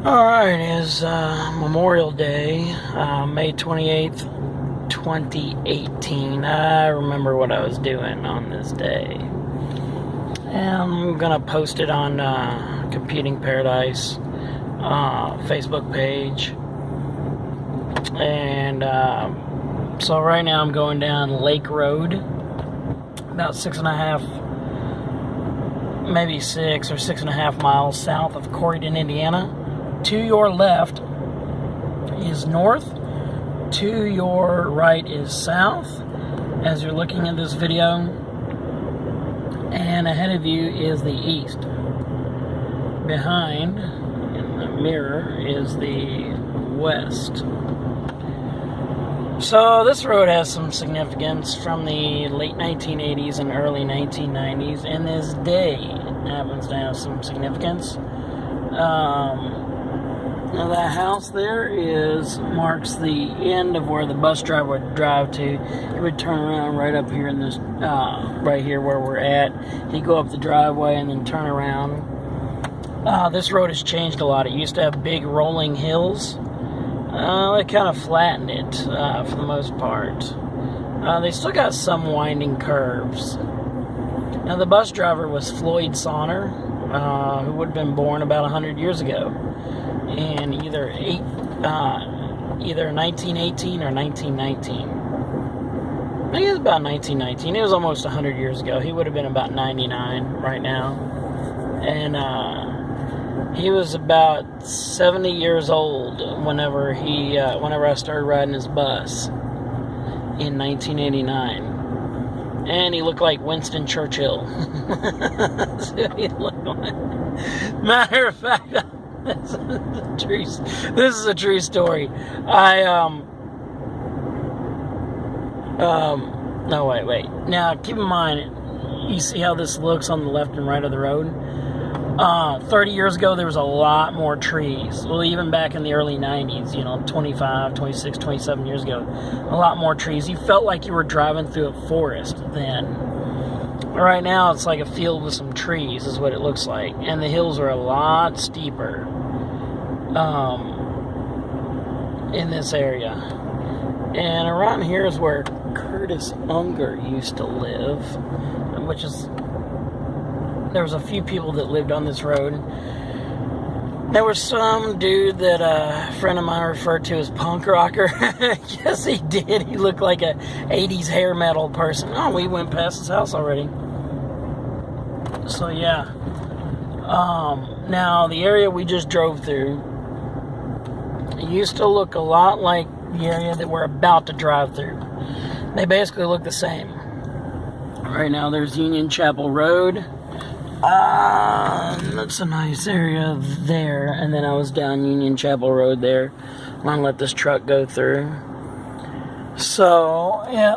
Alright, it is Memorial Day, May 28th, 2018. I remember what I was doing on this day. And I'm going to post it on Computing Paradise Facebook page. And so right now I'm going down Lake Road, about 6.5, maybe 6 or 6.5 miles south of Corydon, Indiana. To your left is north, to your right is south, as you're looking at this video, and ahead of you is the east. Behind, in the mirror, is the west. So this road has some significance from the late 1980s and early 1990s, and this day happens to have some significance. Now that house there marks the end of where the bus driver would drive to. He would turn around right up here in this, right here where we're at. He'd go up the driveway and then turn around. This road has changed a lot. It used to have big rolling hills. They kind of flattened it for the most part. They still got some winding curves. Now the bus driver was Floyd Sonner, who would have been born about 100 years ago. In either 1918 or 1919. I think it was about 1919. It was almost 100 years ago. He would have been about 99 right now. And he was about 70 years old whenever I started riding his bus in 1989. And he looked like Winston Churchill. That's who he looked like. Matter of fact, this is a true story. No, wait. Now, keep in mind, you see how this looks on the left and right of the road? 30 years ago, there was a lot more trees. Well, even back in the early 90s, 25, 26, 27 years ago, a lot more trees. You felt like you were driving through a forest then. Right now, it's like a field with some trees, is what it looks like. And the hills are a lot steeper in this area. And around here is where Curtis Unger used to live, there was a few people that lived on this road. There was some dude that a friend of mine referred to as punk rocker. Yes, he did. He looked like a 80s hair metal person. Oh, we went past his house already. So, yeah. Now, the area we just drove through used to look a lot like the area that we're about to drive through. They basically look the same. Right now, there's Union Chapel Road. That's a nice area there. And then I was down Union Chapel Road there. I'm going to let this truck go through. So, yeah,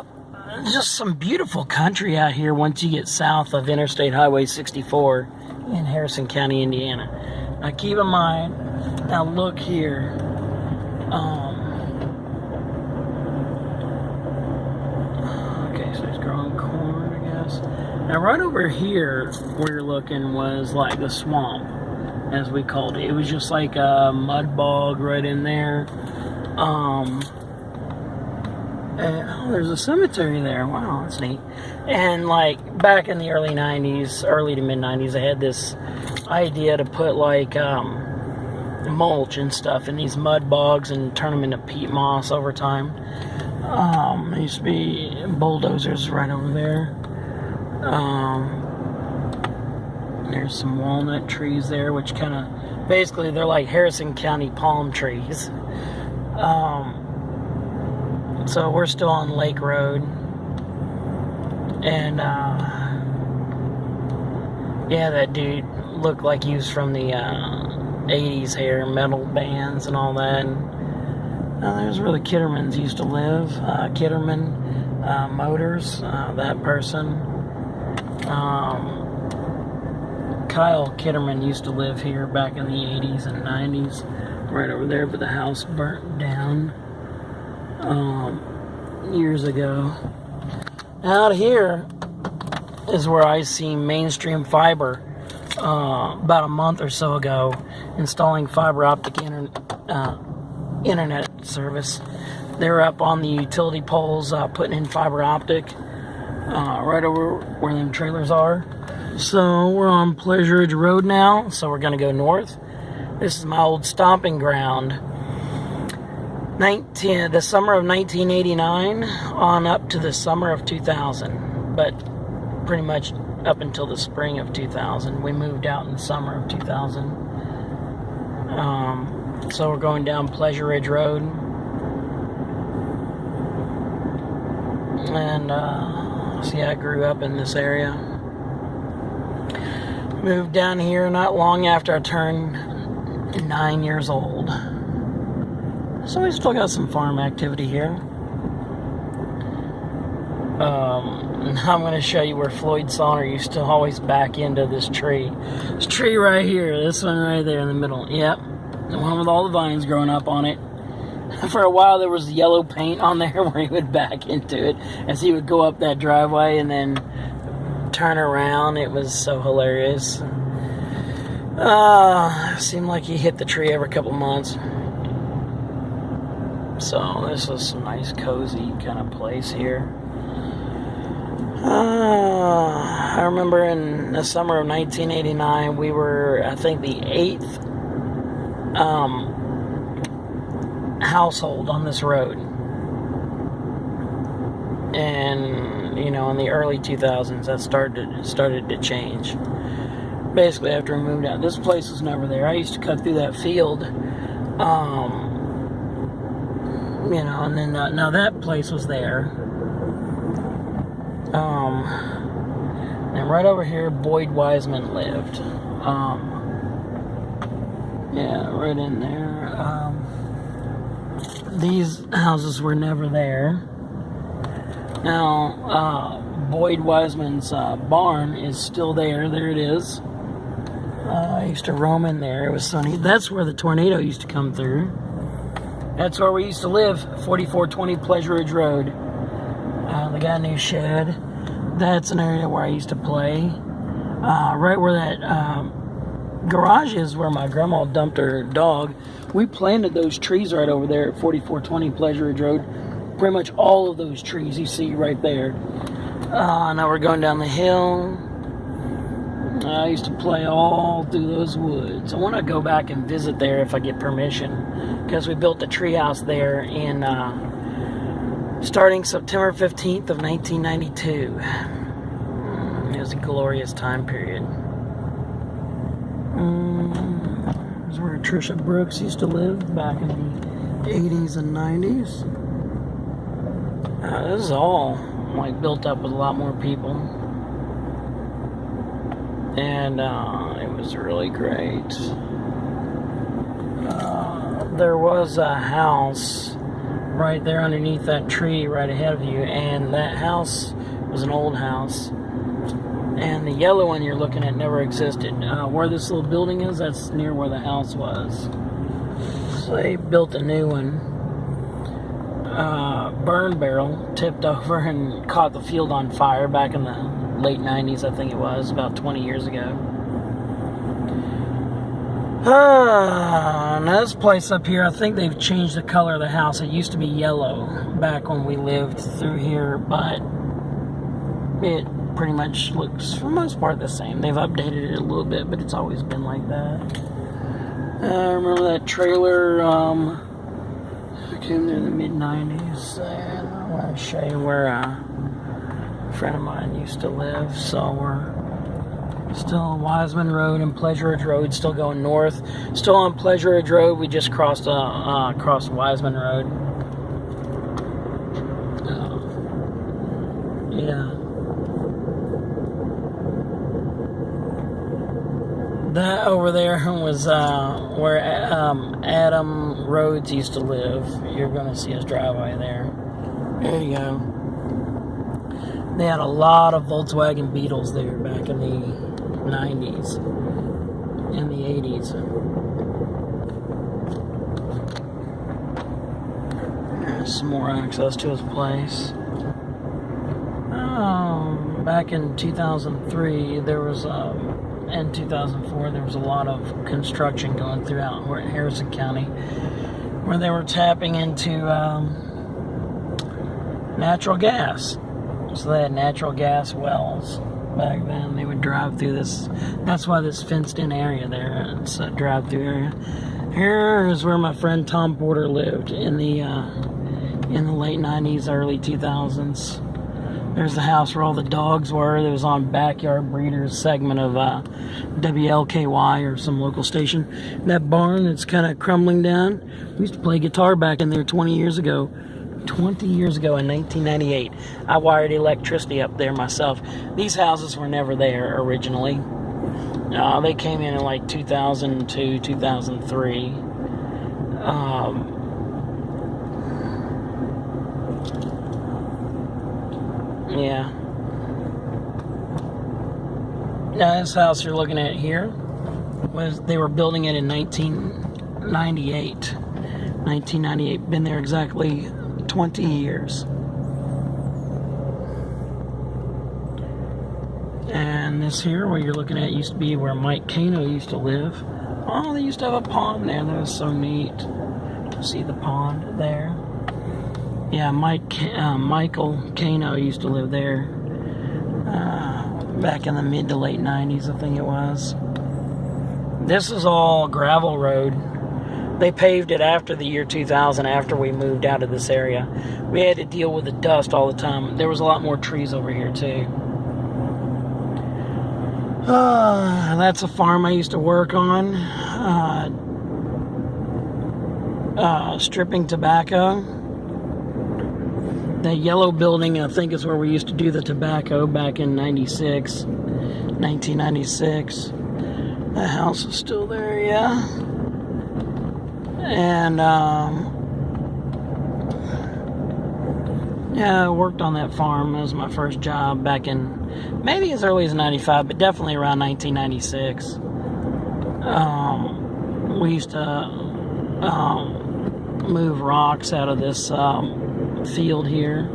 just some beautiful country out here once you get south of Interstate Highway 64 in Harrison County, Indiana. Now, keep in mind, now look here. Okay, so he's growing corn, I guess. Now, right over here, where you're looking, was like the swamp, as we called it. It was just like a mud bog right in there. And, there's a cemetery there. Wow, that's neat. And like back in the early 90s, early to mid 90s, I had this idea to put like mulch and stuff in these mud bogs and turn them into peat moss over time. There used to be bulldozers right over there. There's some walnut trees there, which kind of, basically they're like Harrison County palm trees. So we're still on Lake Road. And, yeah, that dude looked like he was from the 80s hair metal bands and all that. And, there's where the Kittermans used to live. Kitterman Motors, that person. Kyle Kitterman used to live here back in the 80s and 90s. Right over there, but the house burnt down years ago. Out here is where I see Mainstream Fiber about a month or so ago, installing fiber optic internet service. They were up on the utility poles, putting in fiber optic right over where them trailers are. So we're on Pleasure Ridge Road now, so we're going to go north. This is my old stomping ground. The summer of 1989 on up to the summer of 2000, but pretty much up until the spring of 2000. We moved out in the summer of 2000. So we're going down Pleasure Ridge Road. And see, I grew up in this area. Moved down here not long after I turned 9 years old. So we still got some farm activity here. Now I'm going to show you where Floyd Saunders used to always back into this tree. This tree right here, this one right there in the middle. Yep, the one with all the vines growing up on it. For a while there was yellow paint on there where he would back into it as he would go up that driveway and then turn around. It was so hilarious. Seemed like he hit the tree every couple months. So this was some nice cozy kind of place here. I remember in the summer of 1989 we were, I think, the 8th household on this road. And you know, in the early 2000s that started to change. Basically after we moved out, this place was never there. I used to cut through that field, you know, and then now that place was there. And right over here Boyd Wiseman lived. Yeah, right in there. These houses were never there. Now, Boyd Wiseman's barn is still there. There it is. I used to roam in there. It was sunny. That's where the tornado used to come through. That's where we used to live, 4420 Pleasure Ridge Road. The guy knew shed. That's an area where I used to play. Right where that garage is, where my grandma dumped her dog. We planted those trees right over there at 4420 Pleasure Ridge Road. Pretty much all of those trees you see right there. Now we're going down the hill. I used to play all through those woods. I want to go back and visit there if I get permission, because we built a treehouse there in starting September 15th of 1992. It was a glorious time period. This is where Trisha Brooks used to live back in the 80s and 90s. This is all like built up with a lot more people. And it was really great. There was a house right there underneath that tree right ahead of you, and that house was an old house. And the yellow one you're looking at never existed. Where this little building is, that's near where the house was. So they built a new one. Burn barrel tipped over and caught the field on fire back in the late 90s, I think it was, about 20 years ago. Now this place up here, I think they've changed the color of the house. It used to be yellow back when we lived through here, but it pretty much looks, for the most part, the same. They've updated it a little bit, but it's always been like that. I remember that trailer, I came there in the mid-90s, and I want to show you where a friend of mine used to live. So we're still on Wiseman Road and Pleasure Ridge Road, still going north. Still on Pleasure Ridge Road. We just crossed Wiseman Road. Yeah. That over there was where Adam Rhodes used to live. You're going to see his driveway there. There you go. They had a lot of Volkswagen Beetles there back in the 90s and the 80s. There's some more access to his place. Back in 2003, there was in 2004, there was a lot of construction going throughout Harrison County, where they were tapping into natural gas. So they had natural gas wells back then. They would drive through this. That's why this fenced-in area there. It's a drive-through area. Here is where my friend Tom Porter lived in the late 90s, early 2000s. There's the house where all the dogs were. That was on Backyard Breeders segment of WLKY or some local station. That barn that's kind of crumbling down. We used to play guitar back in there 20 years ago. 20 years ago in 1998. I wired electricity up there myself. These houses were never there originally. They came in like 2002, 2003. Yeah. Now this house you're looking at here they were building it in 1998. 1998. Been there exactly 20 years. And this here, where you're looking at, used to be where Mike Kano used to live. Oh, they used to have a pond there. That was so neat. See the pond there? Yeah, Michael Kano used to live there back in the mid to late 90s, I think it was. This is all gravel road. They paved it after the year 2000, after we moved out of this area. We had to deal with the dust all the time. There was a lot more trees over here, too. That's a farm I used to work on. Stripping tobacco. The yellow building, I think, is where we used to do the tobacco back in 1996. The house is still there, yeah. And, yeah, I worked on that farm. That was my first job back in, maybe as early as 95, but definitely around 1996. We used to move rocks out of this field here.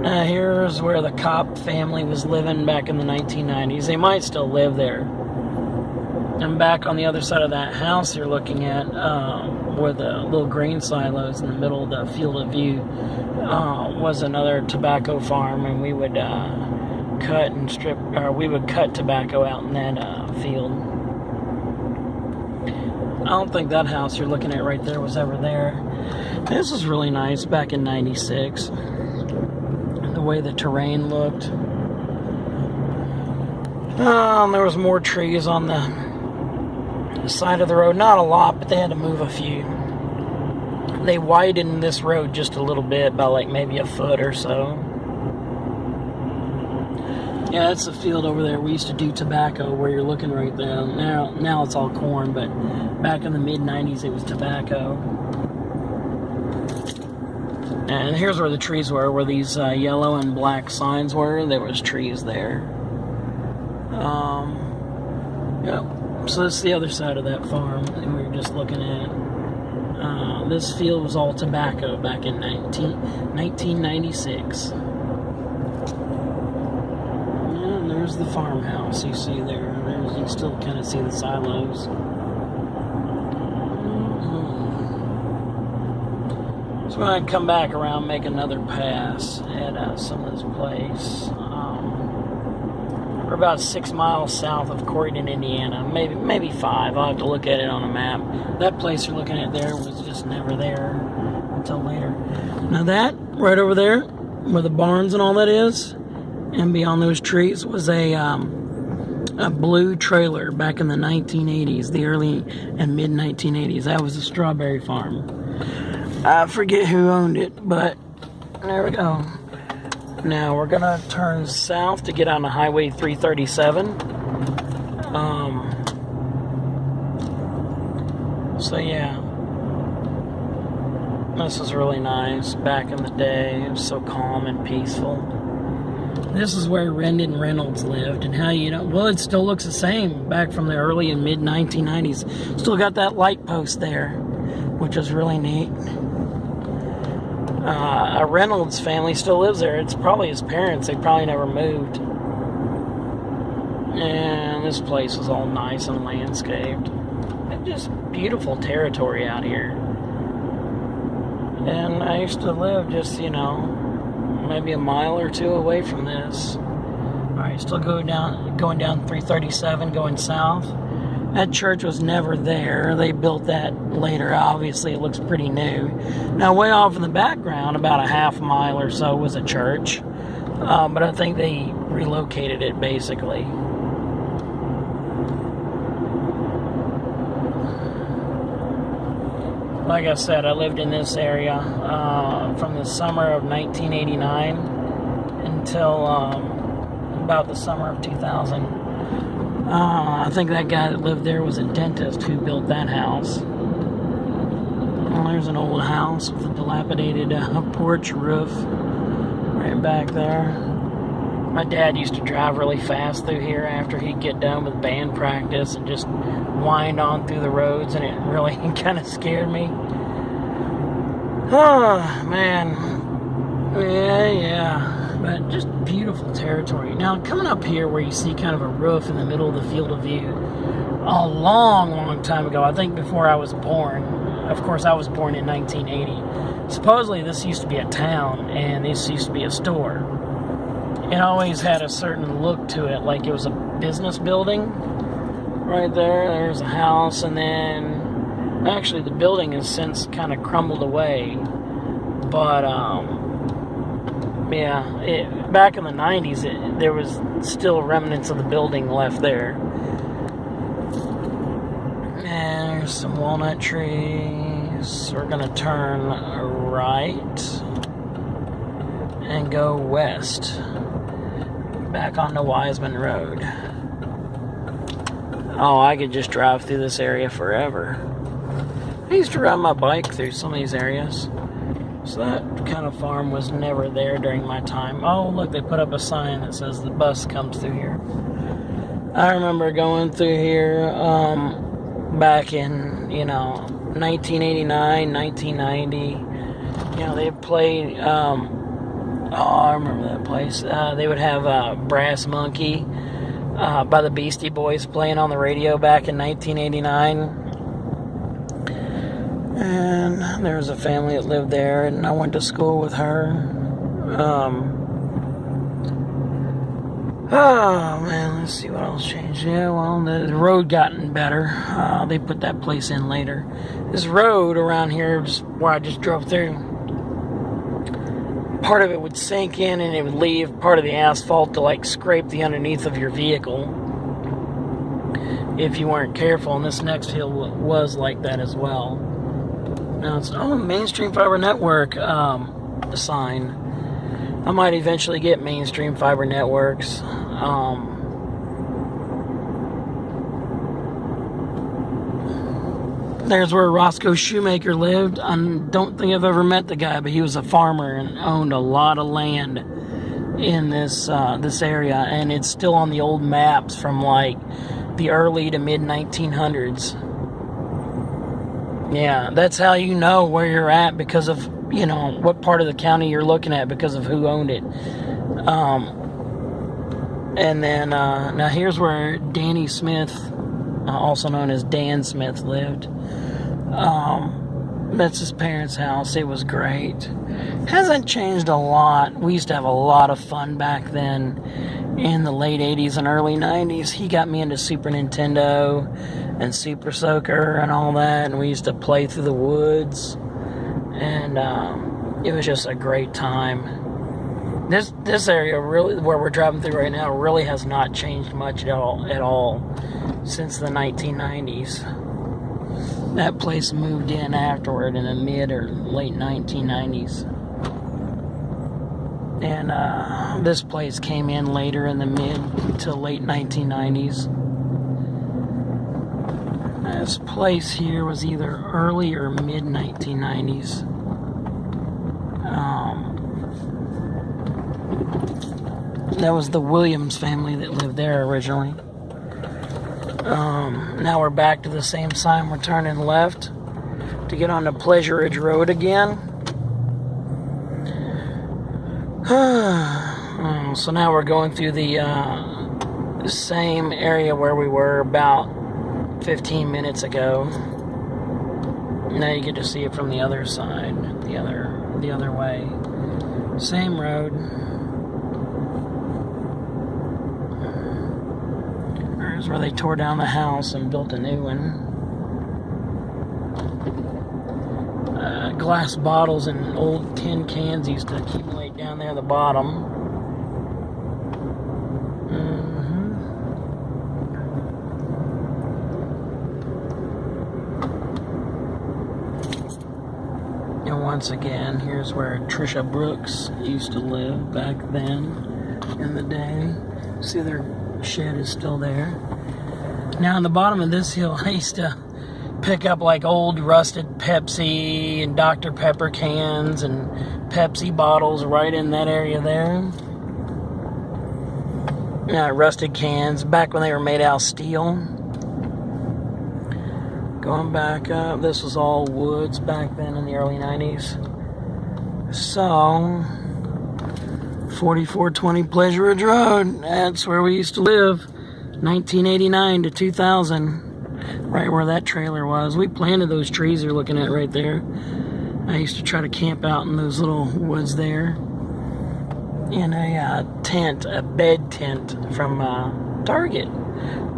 Here's where the Kopp family was living back in the 1990s. They might still live there. And back on the other side of that house you're looking at, where the little grain silos in the middle of the field of view, was another tobacco farm, and we would cut and strip, or we would cut tobacco out in that field. I don't think that house you're looking at right there was ever there. This is really nice back in 96. The way the terrain looked. There was more trees on the side of the road. Not a lot, but they had to move a few. They widened this road just a little bit, by like maybe a foot or so. Yeah, that's the field over there. We used to do tobacco where you're looking right there. Now it's all corn, but back in the mid-90s it was tobacco. And here's where the trees were these yellow and black signs were. There was trees there. Yep. So this is the other side of that farm that we were just looking at. This field was all tobacco back in 1996. And there's the farmhouse you see there. You can still kind of see the silos. So when I come back around, make another pass at some of this place. We're about 6 miles south of Corydon, Indiana. Maybe 5. I'll have to look at it on a map. That place you're looking at there was just never there until later. Now that, right over there, where the barns and all that is, and beyond those trees, was a blue trailer back in the 1980s, the early and mid-1980s. That was a strawberry farm. I forget who owned it, but there we go. Now we're gonna turn south to get on the Highway 337. So yeah, this is really nice. Back in the day, it was so calm and peaceful. This is where Rendon Reynolds lived, and how well, it still looks the same back from the early and mid 1990s. Still got that light post there, which is really neat. A Reynolds family still lives there. It's probably his parents. They probably never moved. And this place is all nice and landscaped. And just beautiful territory out here. And I used to live just, maybe a mile or two away from this. Alright, still going down 337, going south. That church was never there. They built that later. Obviously, it looks pretty new. Now, way off in the background, about a half mile or so, was a church. But I think they relocated it, basically. Like I said, I lived in this area from the summer of 1989 until about the summer of 2000. I think that guy that lived there was a dentist who built that house. Well, there's an old house with a dilapidated porch roof right back there. My dad used to drive really fast through here after he'd get done with band practice and just wind on through the roads, and it really kind of scared me. Oh, man. Yeah. But just beautiful territory. Now, coming up here where you see kind of a roof in the middle of the field of view, a long, long time ago, I think before I was born. Of course, I was born in 1980. Supposedly, this used to be a town, and this used to be a store. It always had a certain look to it, like it was a business building. Right there's a house, and then actually the building has since kind of crumbled away. But back in the 90s, there was still remnants of the building left there. And there's some walnut trees. We're gonna turn right and go west, back onto Wiseman Road. Oh, I could just drive through this area forever. I used to ride my bike through some of these areas. So that kind of farm was never there during my time. Oh, look, they put up a sign that says the bus comes through here. I remember going through here back in, 1989, 1990. They played, I remember that place. They would have Brass Monkey by the Beastie Boys playing on the radio back in 1989. And there was a family that lived there, and I went to school with her. Oh, man, let's see what else changed. Yeah, well, the road gotten better. They put that place in later. This road around here, where I just drove through, part of it would sink in and it would leave part of the asphalt to, scrape the underneath of your vehicle if you weren't careful. And this next hill was like that as well. Now it's Mainstream Fiber Network sign. I might eventually get Mainstream Fiber Networks. There's where Roscoe Shoemaker lived. I don't think I've ever met the guy, but he was a farmer and owned a lot of land in this area, and it's still on the old maps from the early to mid 1900s. Yeah, that's how you know where you're at, because of, what part of the county you're looking at, because of who owned it. And then, now here's where Danny Smith, also known as Dan Smith, lived. That's his parents' house. It was great. Hasn't changed a lot. We used to have a lot of fun back then in the late 80s and early 90s. He got me into Super Nintendo and Super Soaker and all that, and we used to play through the woods, and it was just a great time. This area, really, where we're driving through right now, really has not changed much at all since the 1990s. That place moved in afterward in the mid or late 1990s. And this place came in later in the mid to late 1990s. This place here was either early or mid 1990s. That was the Williams family that lived there originally. Now we're back to the same sign. We're turning left to get on the Pleasure Ridge Road again. So now we're going through the Same area where we were about 15 minutes ago. Now you get to see it from the other side, the other way. Same road. There's where they tore down the house and built a new one. Glass bottles and old tin cans used to accumulate down there at the bottom. And once again, here's where Trisha Brooks used to live back then in the day. See, their shed is still there. Now, on the bottom of this hill, I used to pick up like old rusted Pepsi and Dr. Pepper cans and Pepsi bottles right in that area there. Rusted cans back when they were made out of steel. Going back up, this was all woods back then in the early 90s. So, 4420 Pleasure Ridge Road, that's where we used to live. 1989 to 2000. Right where that trailer was. We planted those trees you're looking at right there. I used to try to camp out in those little woods there. In a tent, a bed tent from Target.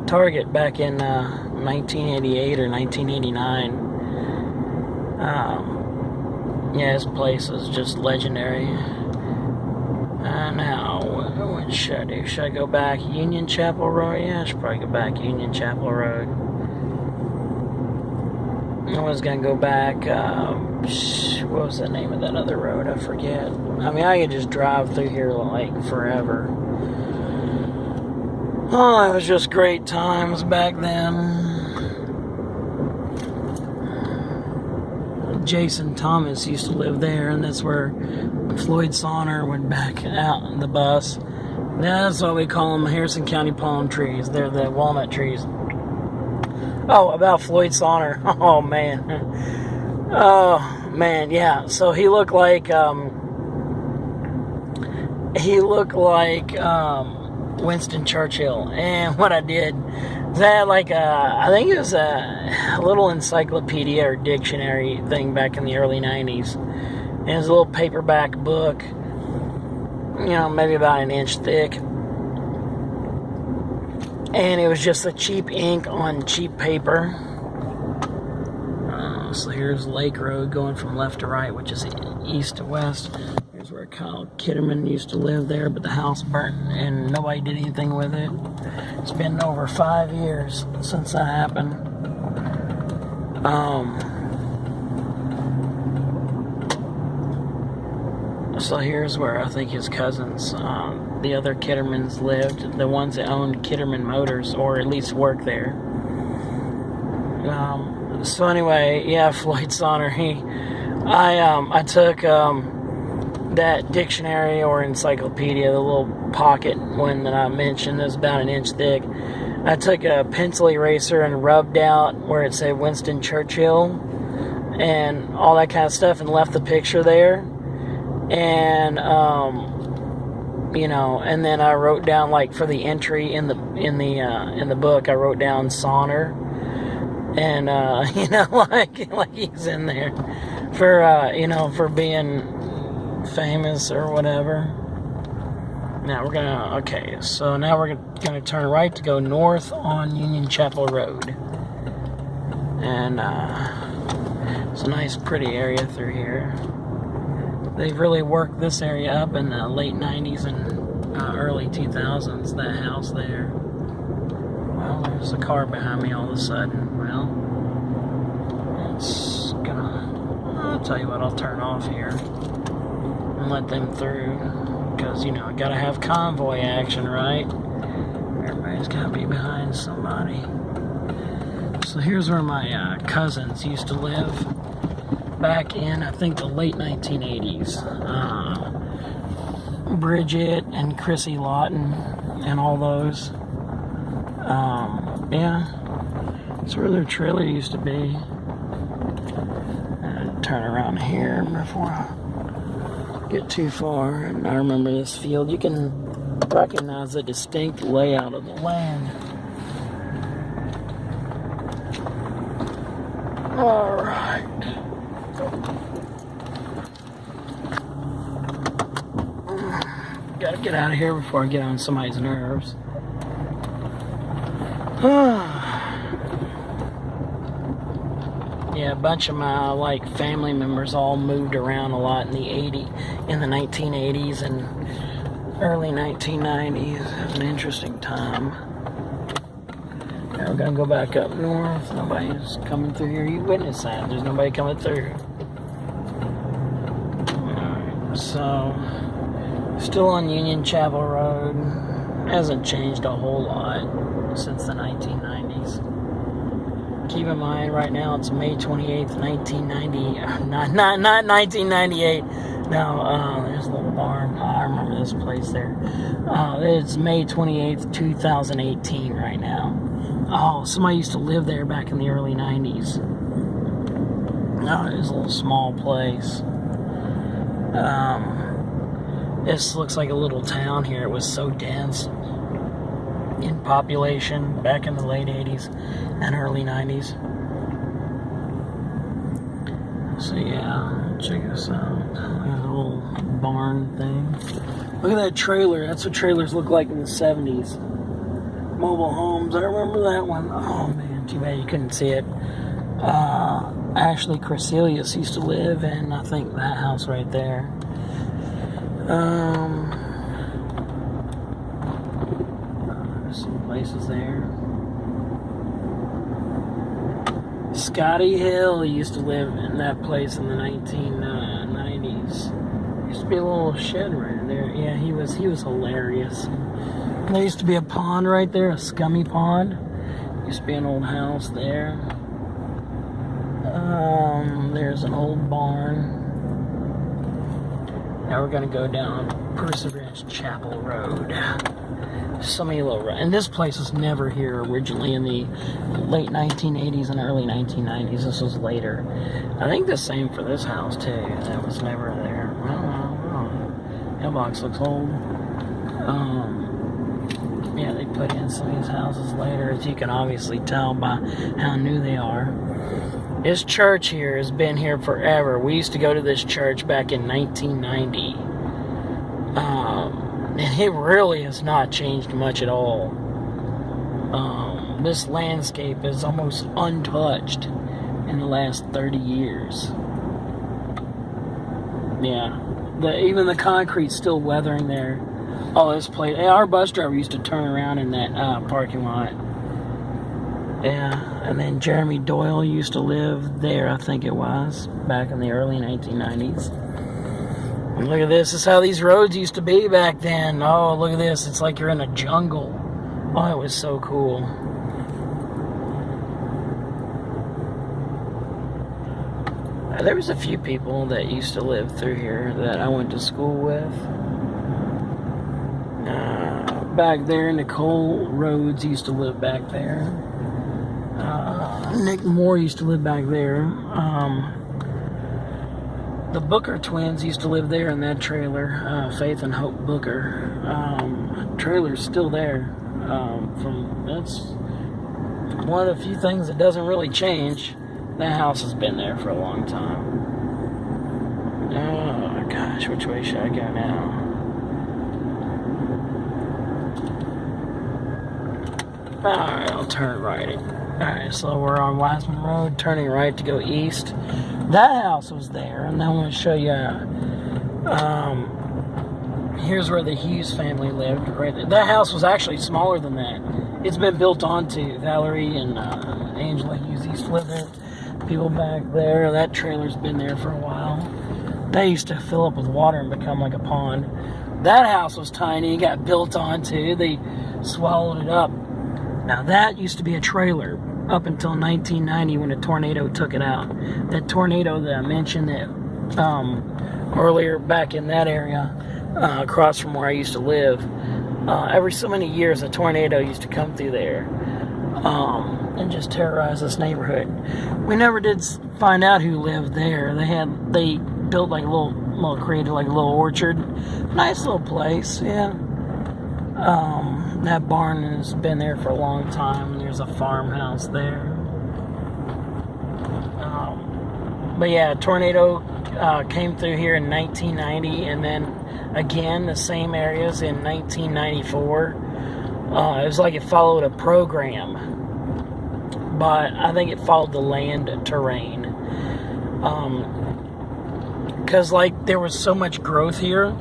Target back in 1988 or 1989. Yeah, this place is just legendary. Now, what should I do? Should I go back Union Chapel Road? Yeah, I should probably go back Union Chapel Road. I was going to go back, what was the name of that other road? I forget. I mean, I could just drive through here like forever. Oh, it was just great times back then. Jason Thomas used to live there, and that's where Floyd Sonner went back out in the bus. That's why we call them Harrison County palm trees. They're the walnut trees. Oh, about Floyd Sonner. Oh, man. Oh, man, yeah. So he looked like, Winston Churchill. And what I did is I had like I think it was a little encyclopedia or dictionary thing back in the early 90s. And it was a little paperback book, maybe about an inch thick. And it was just a cheap ink on cheap paper. So here's Lake Road going from left to right, which is east to west. Here's where Kyle Kitterman used to live there, but the house burnt and nobody did anything with it. It's been over 5 years since that happened. So here's where I think his cousins, the other Kittermans lived, the ones that owned Kitterman Motors, or at least worked there. So anyway, yeah, Floyd Sonner, I took that dictionary or encyclopedia, the little pocket one that I mentioned that's about an inch thick. I took a pencil eraser and rubbed out where it said Winston Churchill and all that kind of stuff and left the picture there. And and then I wrote down, like, for the entry in the book, I wrote down Sonner, and like he's in there for being famous or whatever. Now we're gonna turn right to go north on Union Chapel Road, and it's a nice, pretty area through here. They've really worked this area up in the late 90s and early 2000s, that house there. Well, there's a car behind me all of a sudden. Well, I'll tell you what, I'll turn off here and let them through. Because, gotta have convoy action, right? Everybody's gotta be behind somebody. So here's where my cousins used to live. Back in, I think, the late 1980s. Bridget and Chrissy Lawton and all those. Yeah, that's where their trailer used to be. Turn around here before I get too far. And I remember this field. You can recognize the distinct layout of the land. All right. Gotta get out of here before I get on somebody's nerves. Yeah, a bunch of my family members all moved around a lot in the 1980s and early 1990s. It was an interesting time. Now we're gonna go back up north. Nobody's coming through here. You witness that. There's nobody coming through. Alright, so still on Union Chapel Road. Hasn't changed a whole lot since the 1990s. Keep in mind, right now it's May 28th, 1990. Not 1998. No, there's a little barn. I remember this place there. It's May 28th, 2018 right now. Oh, somebody used to live there back in the early 90s. No, it was a little small place. This looks like a little town here. It was so dense in population back in the late 80s and early 90s. So yeah, check this out. There's a little barn thing. Look at that trailer. That's what trailers look like in the 70s. Mobile homes. I remember that one. Oh man, too bad you couldn't see it. Ashley Crecelius used to live in, I think, that house right there. Some places there. Scotty Hill used to live in that place in the 1990s. Used to be a little shed right there. Yeah, he was hilarious. And there used to be a pond right there, a scummy pond. Used to be an old house there. There's an old barn. Now we're going to go down Perseverance Chapel Road. So many little... And this place was never here originally in the late 1980s and early 1990s. This was later. I think the same for this house, too. That was never there. Well, mailbox looks old. Yeah, they put in some of these houses later, as you can obviously tell by how new they are. This church here has been here forever. We used to go to this church back in 1990. And it really has not changed much at all. This landscape is almost untouched in the last 30 years. Yeah. Even the concrete's still weathering there. Oh, this place. Our bus driver used to turn around in that parking lot. Yeah, and then Jeremy Doyle used to live there, I think it was, back in the early 1990s. And look at this. This is how these roads used to be back then. Oh, look at this. It's like you're in a jungle. Oh, it was so cool. There was a few people that used to live through here that I went to school with. Back there, Nicole Rhodes used to live back there. Nick Moore used to live back there. The Booker twins used to live there in that trailer. Faith and Hope Booker. Trailer's still there. That's one of the few things that doesn't really change. That house has been there for a long time. Oh gosh, which way should I go now? Alright, I'll turn right. Alright, so we're on Wiseman Road, turning right to go east. That house was there, and I want to show you. Here's where the Hughes family lived, right there. That house was actually smaller than that. It's been built onto. Valerie and Angela Hughes used to live there. People back there. That trailer's been there for a while. They used to fill up with water and become like a pond. That house was tiny, got built onto. They swallowed it up. Now that used to be a trailer up until 1990 when a tornado took it out. That tornado that I mentioned that earlier back in that area, across from where I used to live, every so many years a tornado used to come through there and just terrorize this neighborhood. We never did find out who lived there. They built like created like a little orchard. Nice little place, yeah. That barn has been there for a long time. There's a farmhouse there. But yeah, a tornado came through here in 1990, and then again the same areas in 1994. It was like it followed a program, but I think it followed the land terrain. Because like there was so much growth here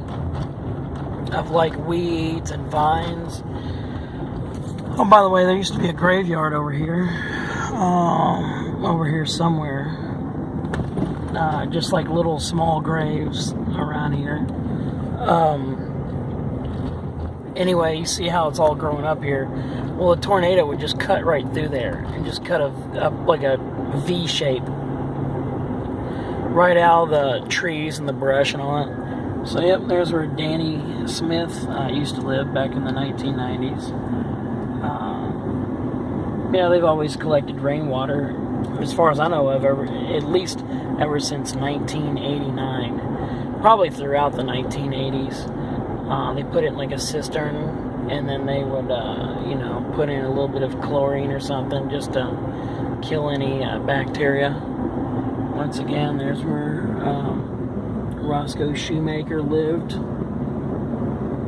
of like weeds and vines. Oh, by the way, there used to be a graveyard over here somewhere. Just like little small graves around here. Anyway, you see how it's all growing up here. Well, a tornado would just cut right through there and just cut like a V shape right out of the trees and the brush and all that. So, yep, there's where Danny Smith used to live back in the 1990s. Yeah, they've always collected rainwater, as far as I know of, at least ever since 1989. Probably throughout the 1980s. They put it in like a cistern, and then they would, put in a little bit of chlorine or something just to kill any bacteria. Once again, there's where Roscoe Shoemaker lived.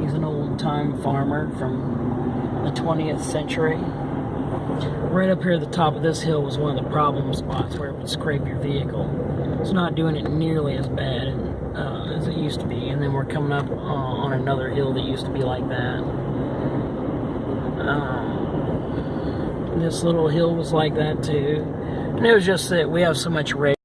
He's an old-time farmer from the 20th century. Right up here at the top of this hill was one of the problem spots where it would scrape your vehicle. It's not doing it nearly as bad as it used to be. And then we're coming up on another hill that used to be like that. This little hill was like that too. And it was just that we have so much rain.